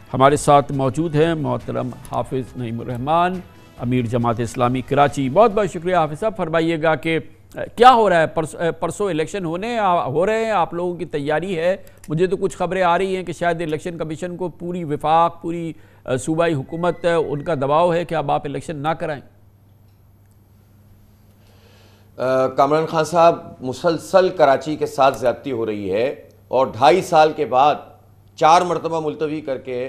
ہمارے ساتھ موجود ہیں محترم حافظ نعیم الرحمان، امیر جماعت اسلامی کراچی۔ بہت بہت شکریہ حافظ صاحب۔ فرمائیے گا کہ کیا ہو رہا ہے؟ پرسوں الیکشن ہو رہے ہیں، آپ لوگوں کی تیاری ہے؟ مجھے تو کچھ خبریں آ رہی ہیں کہ شاید الیکشن کمیشن کو پوری وفاق، پوری صوبائی حکومت ان کا دباؤ ہے کہ اب آپ الیکشن نہ کرائیں۔ کامران خان صاحب، مسلسل کراچی کے ساتھ زیادتی ہو رہی ہے اور 2.5 سال کے بعد 4 مرتبہ ملتوی کر کے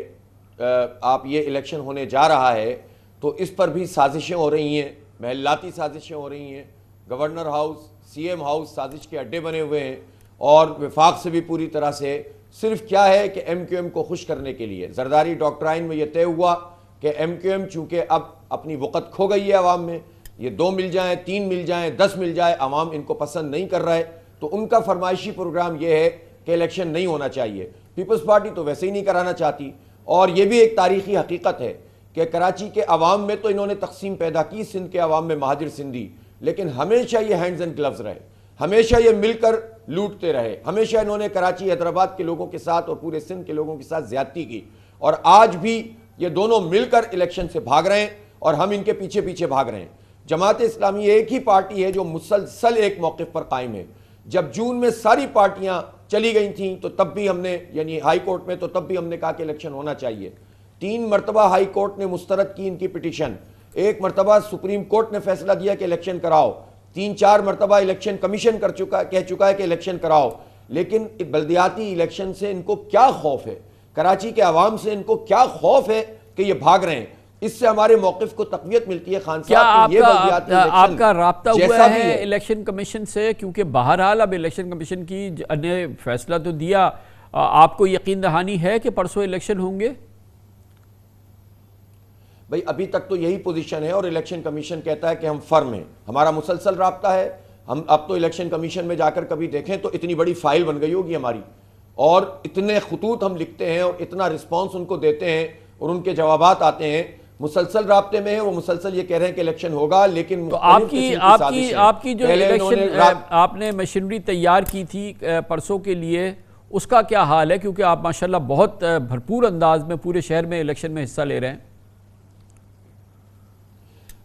آپ یہ الیکشن ہونے جا رہا ہے، تو اس پر بھی سازشیں ہو رہی ہیں، محلاتی سازشیں ہو رہی ہیں، governor house, C M house سازش کے اڈے بنے ہوئے ہیں، اور وفاق سے بھی پوری طرح سے صرف کیا ہے کہ ایم کیو ایم کو خوش کرنے کے لیے زرداری ڈاکٹرائن میں یہ طے ہوا کہ ایم کیو ایم چونکہ اب اپنی وقت کھو گئی ہے عوام میں، یہ 2 مل جائیں، 3 مل جائیں، 10 مل جائے، عوام ان کو پسند نہیں کر رہا ہے، تو ان کا فرمائشی پروگرام یہ ہے کہ الیکشن نہیں ہونا چاہیے۔ پیپلز پارٹی تو ویسے ہی نہیں کرانا چاہتی، اور یہ بھی ایک تاریخی حقیقت ہے کہ کراچی کے عوام میں تو انہوں نے تقسیم پیدا کی، سندھ کے عوام میں مہاجر سندھی، لیکن ہمیشہ یہ ہینڈز اینڈ گلوز رہے، ہمیشہ یہ مل کر لوٹتے رہے، ہمیشہ انہوں نے کراچی حیدرآباد کے لوگوں کے ساتھ اور پورے سندھ کے لوگوں کے ساتھ زیادتی کی، اور آج بھی یہ دونوں مل کر الیکشن سے بھاگ رہے ہیں اور ہم ان کے پیچھے پیچھے بھاگ رہے ہیں۔ جماعت اسلامی ایک ہی پارٹی ہے جو مسلسل ایک موقف پر قائم ہے۔ جب جون میں ساری پارٹیاں چلی گئی تھیں تو تب بھی ہم نے، یعنی ہائی کورٹ میں، تو تب بھی ہم نے کہا کہ الیکشن ہونا چاہیے۔ 3 مرتبہ ہائی کورٹ نے مسترد کی ان کی پٹیشن، 1 مرتبہ سپریم کورٹ نے فیصلہ دیا کہ الیکشن کراؤ، 3-4 مرتبہ الیکشن کمیشن کہہ چکا ہے کہ الیکشن کراؤ، لیکن بلدیاتی الیکشن سے ان کو کیا خوف ہے؟ کراچی کے عوام سے ان کو کیا خوف ہے کہ یہ بھاگ رہے ہیں؟ اس سے ہمارے موقف کو تقویت ملتی ہے خان صاحب کہ یہ بلدیاتی الیکشن آپ کا رابطہ ہوا ہے الیکشن کمیشن سے؟ کیونکہ بہرحال اب الیکشن کمیشن کی نے فیصلہ تو دیا، آپ کو یقین دہانی ہے کہ پرسوں الیکشن ہوں گے؟ بھئی ابھی تک تو یہی پوزیشن ہے، اور الیکشن کمیشن کہتا ہے کہ ہم فرم ہیں، ہمارا مسلسل رابطہ ہے۔ ہم اب تو الیکشن کمیشن میں جا کر کبھی دیکھیں تو اتنی بڑی فائل بن گئی ہوگی ہماری، اور اتنے خطوط ہم لکھتے ہیں اور اتنا رسپانس ان کو دیتے ہیں اور ان کے جوابات آتے ہیں، مسلسل رابطے میں ہیں۔ وہ مسلسل یہ کہہ رہے ہیں کہ الیکشن ہوگا، لیکن تو آپ کی جو الیکشن آپ نے مشینری تیار کی تھی پرسوں کے لیے، اس کا کیا حال ہے؟ کیونکہ آپ ماشاءاللہ بہت بھرپور انداز میں پورے شہر میں الیکشن میں حصہ لے رہے ہیں۔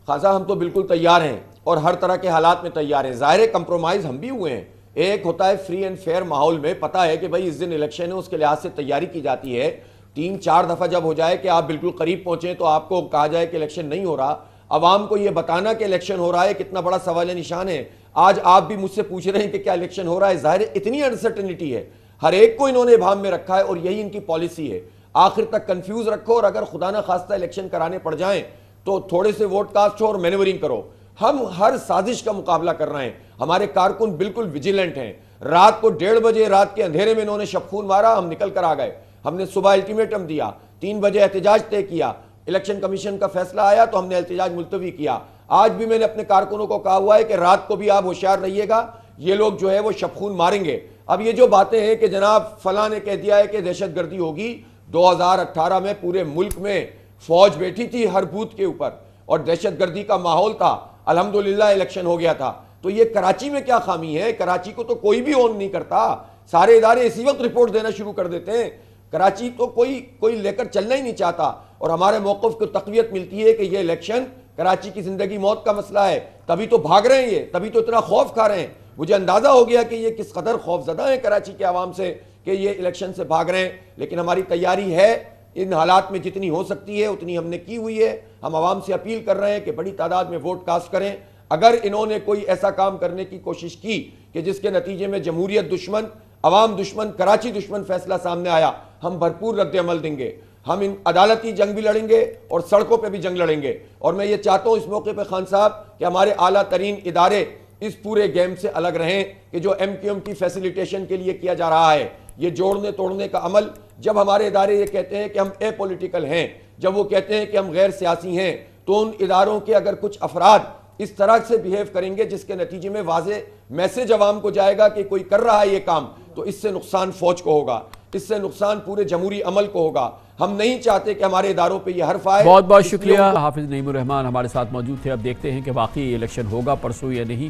خاصا ہم تو بالکل تیار ہیں اور ہر طرح کے حالات میں تیار ہیں۔ ظاہر کمپرومائز ہم بھی ہوئے ہیں، ایک ہوتا ہے فری اینڈ فیئر ماحول میں، پتہ ہے کہ بھائی اس دن الیکشن ہے، اس کے لحاظ سے تیاری کی جاتی ہے۔ 3-4 دفعہ جب ہو جائے کہ آپ بالکل قریب پہنچیں تو آپ کو کہا جائے کہ الیکشن نہیں ہو رہا، عوام کو یہ بتانا کہ الیکشن ہو رہا ہے کتنا بڑا سوال نشان ہے۔ آج آپ بھی مجھ سے پوچھ رہے ہیں کہ کیا الیکشن ہو رہا ہے، ظاہر اتنی انسرٹنٹی ہے، ہر ایک کو انہوں نے ابہام میں رکھا ہے، اور یہی ان کی پالیسی ہے، آخر تک کنفیوز رکھو، اور اگر خدا نہ خواستہ الیکشن کرانے پڑ جائیں تو تھوڑے سے ووٹ کاسٹ ہو اور مینیورنگ کرو۔ ہم ہر سازش کا مقابلہ کر رہے ہیں، ہمارے کارکن بالکل ویجیلنٹ ہیں۔ رات کو 1:30 بجے رات کے اندھیرے میں انہوں نے شب خون مارا، ہم نکل کر آ گئے، ہم نے صبح الٹیمیٹم دیا، 3 بجے احتجاج طے کیا، الیکشن کمیشن کا فیصلہ آیا تو ہم نے احتجاج ملتوی کیا۔ آج بھی میں نے اپنے کارکنوں کو کہا ہوا ہے کہ رات کو بھی آپ ہوشیار رہیے گا، یہ لوگ جو ہے وہ شب خون ماریں گے۔ اب یہ جو باتیں ہیں کہ جناب فلاں نے کہہ دیا ہے کہ دہشت گردی ہوگی، 2018 میں پورے ملک میں فوج بیٹھی تھی ہر بوتھ کے اوپر اور دہشت گردی کا ماحول تھا، الحمدللہ الیکشن ہو گیا تھا۔ تو یہ کراچی میں کیا خامی ہے؟ کراچی کو تو کوئی بھی اون نہیں کرتا، سارے ادارے اسی وقت رپورٹ دینا شروع کر دیتے ہیں، کراچی تو کوئی لے کر چلنا ہی نہیں چاہتا، اور ہمارے موقف کو تقویت ملتی ہے کہ یہ الیکشن کراچی کی زندگی موت کا مسئلہ ہے، تبھی تو بھاگ رہے ہیں، یہ تبھی تو اتنا خوف کھا رہے ہیں۔ مجھے اندازہ ہو گیا کہ یہ کس قدر خوف زدہ ہیں کراچی کے عوام سے کہ یہ الیکشن سے بھاگ رہے ہیں، لیکن ہماری تیاری ہے، ان حالات میں جتنی ہو سکتی ہے اتنی ہم نے کی ہوئی ہے۔ ہم عوام سے اپیل کر رہے ہیں کہ بڑی تعداد میں ووٹ کاسٹ کریں۔ اگر انہوں نے کوئی ایسا کام کرنے کی کوشش کی کہ جس کے نتیجے میں جمہوریت دشمن، عوام دشمن، کراچی دشمن فیصلہ سامنے آیا، ہم بھرپور رد عمل دیں گے، ہم ان عدالتی جنگ بھی لڑیں گے اور سڑکوں پہ بھی جنگ لڑیں گے۔ اور میں یہ چاہتا ہوں اس موقع پہ خان صاحب کہ ہمارے اعلیٰ ترین ادارے اس پورے گیم سے الگ رہیں کہ جو ایم کیو ایم کی فیسیلیٹیشن کے لیے کیا جا رہا ہے، یہ جوڑنے توڑنے کا عمل۔ جب ہمارے ادارے یہ کہتے ہیں کہ ہم اے پولیٹیکل ہیں، جب وہ کہتے ہیں کہ ہم غیر سیاسی ہیں، تو ان اداروں کے اگر کچھ افراد اس طرح سے بیہیو کریں گے جس کے نتیجے میں واضح میسج عوام کو جائے گا کہ کوئی کر رہا ہے یہ کام، تو اس سے نقصان فوج کو ہوگا، اس سے نقصان پورے جمہوری عمل کو ہوگا۔ ہم نہیں چاہتے کہ ہمارے اداروں پہ یہ حرف آئے۔ بہت بہت شکریہ۔ حافظ نعیم الرحمان ہمارے ساتھ موجود تھے۔ اب دیکھتے ہیں کہ واقعی الیکشن ہوگا پرسوں یا نہیں۔